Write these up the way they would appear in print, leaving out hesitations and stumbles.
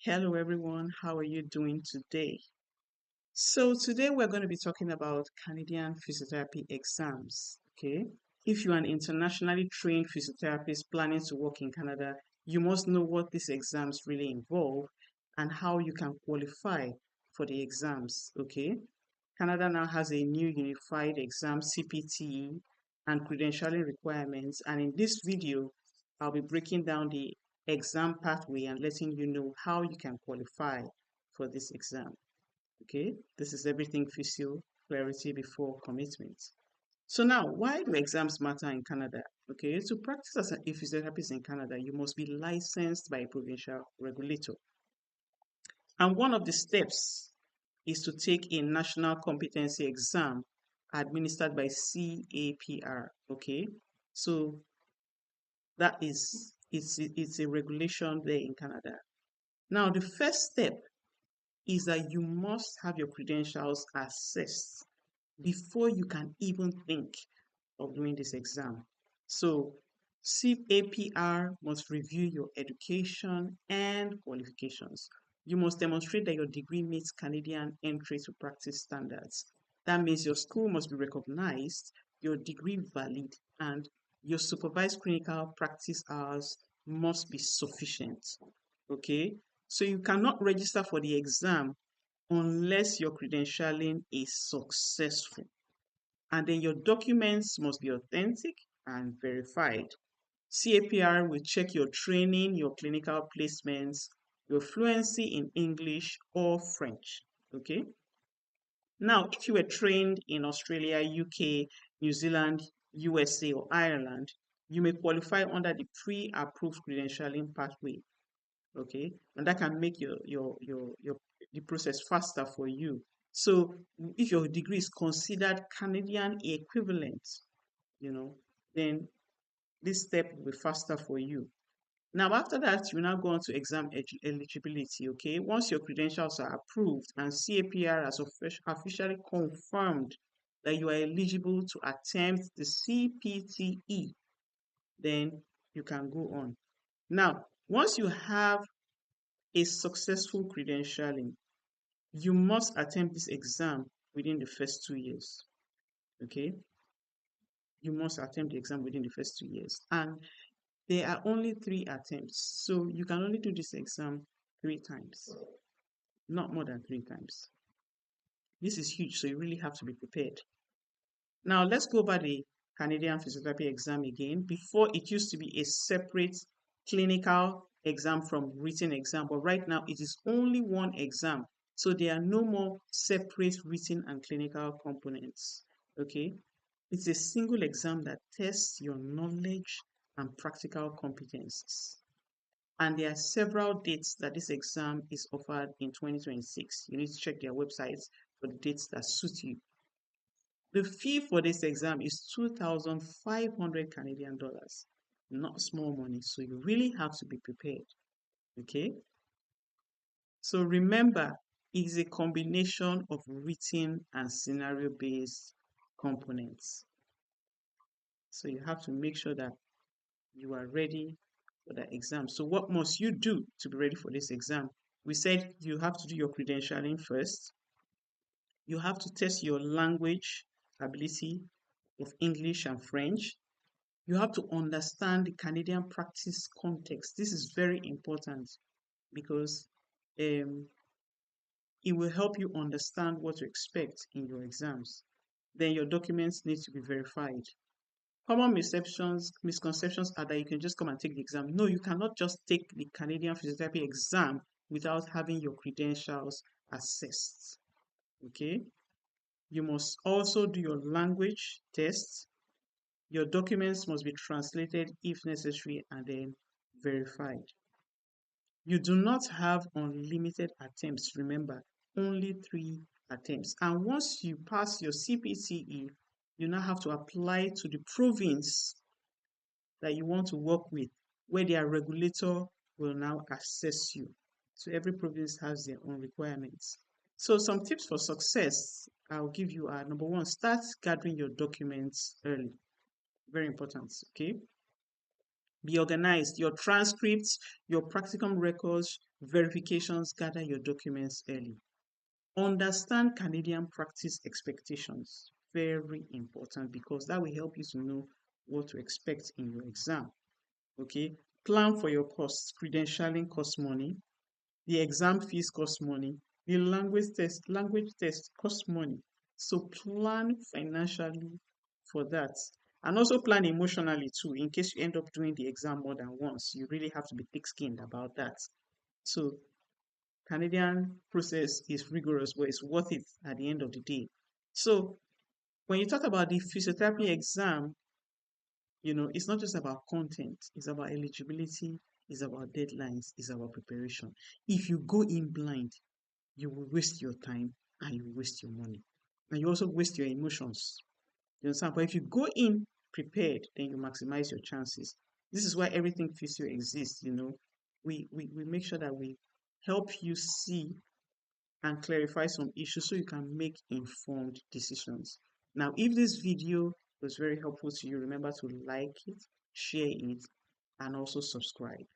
Hello everyone, how are you doing today? So today we're going to be talking about Canadian physiotherapy exams, okay? If you're an internationally trained physiotherapist planning to work in Canada, you must know what these exams really involve and how you can qualify for the exams, okay? Canada now has a new unified exam, CPTE, and credentialing requirements. And in this video, I'll be breaking down the exam pathway and letting you know how you can qualify for this exam. Okay, this is everything physio, clarity before commitment. So now, why do exams matter in Canada? Okay, to practice as a physiotherapist in Canada, you must be licensed by a provincial regulator. And one of the steps is to take a national competency exam administered by CAPR. Okay, so that is it's a regulation there in Canada. Now, the first step is that you must have your credentials assessed before you can even think of doing this exam. So CAPR must review your education and qualifications. You must demonstrate that your degree meets Canadian entry to practice standards. That means your school must be recognized, your degree valid, and your supervised clinical practice hours must be sufficient. Okay? So you cannot register for the exam unless your credentialing is successful. And then your documents must be authentic and verified. CAPR will check your training, your clinical placements, your fluency in English or French. Okay. Now, if you were trained in Australia, UK, New Zealand, USA, or Ireland, you may qualify under the pre-approved credentialing pathway. Okay, and that can make your the process faster for you. So if your degree is considered Canadian equivalent, then this step will be faster for you. Now, after that, you now go on to exam eligibility, okay? Once your credentials are approved and CAPR has officially confirmed that you are eligible to attempt the CPTE, then you can go on. Now, once you have a successful credentialing, you must attempt this exam within the first 2 years, okay? You must attempt the exam within the first 2 years. And there are only 3 attempts. So you can only do this exam 3 times, not more than 3 times. This is huge, so you really have to be prepared. Now, let's go over the Canadian Physiotherapy exam again. Before, it used to be a separate clinical exam from written exam, but right now it is only one exam. So there are no more separate written and clinical components, okay? It's a single exam that tests your knowledge and practical competencies. And there are several dates that this exam is offered in 2026. You need to check their websites for the dates that suit you. The fee for this exam is 2,500 Canadian dollars. Not small money, so you really have to be prepared. Okay? So remember, it is a combination of written and scenario-based components. So you have to make sure that you are ready for that exam. So what must you do to be ready for this exam? We said you have to do your credentialing first. You have to test your language ability of English and French. You have to understand the Canadian practice context. This is very important because it will help you understand what to expect in your exams. Then your documents need to be verified. Common misconceptions are that you can just come and take the exam. No, you cannot just take the Canadian Physiotherapy exam without having your credentials assessed. Okay? You must also do your language test. Your documents must be translated if necessary and then verified. You do not have unlimited attempts. Remember, only 3 attempts. And once you pass your CPTE, you now have to apply to the province that you want to work with, where their regulator will now assess you. So every province has their own requirements. So some tips for success I'll give you are: number 1, start gathering your documents early. Very important, okay? Be organized. Your transcripts, your practicum records, verifications, gather your documents early. Understand Canadian practice expectations. Very important because that will help you to know what to expect in your exam. Okay. Plan for your costs. Credentialing costs money. The exam fees cost money. The language test costs money. So plan financially for that. And also plan emotionally too. In case you end up doing the exam more than once, you really have to be thick-skinned about that. So Canadian process is rigorous, but it's worth it at the end of the day. So when you talk about the physiotherapy exam, it's not just about content, it's about eligibility, it's about deadlines, it's about preparation. If you go in blind, you will waste your time and you will waste your money. And you also waste your emotions. You understand? But if you go in prepared, then you maximize your chances. This is why everything physio exists. We make sure that we help you see and clarify some issues so you can make informed decisions. Now, if this video was very helpful to you, remember to like it, share it, and also subscribe.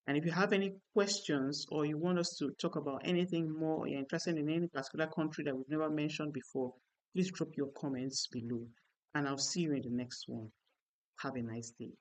And if you have any questions or you want us to talk about anything more, or you're interested in any particular country that we've never mentioned before, please drop your comments below. And I'll see you in the next one. Have a nice day.